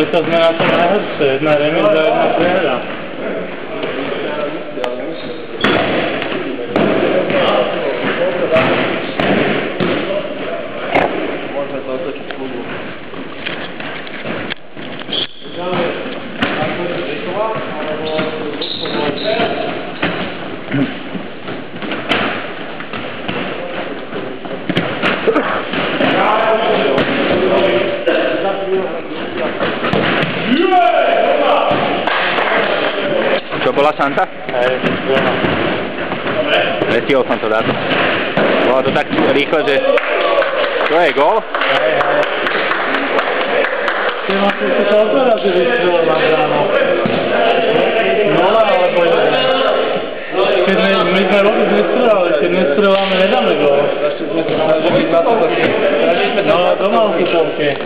Dvojka sme na tom najhoršie, jedna remíza, jedna prehra. Môžeme to otočiť kľudu. Čo bola Santa? Hej, veľa. Nestihol som to dať. Bolo to tak rýchle, že... To je gól? Hej. Ty máš si to odberať, že vystrelil na bránu. Nola alebo jeden. Keď my sme vôbec nestrelali, keď nestreláme, nedáme gól. Ešte sme sa snažili na to také. No, doma u kupovky.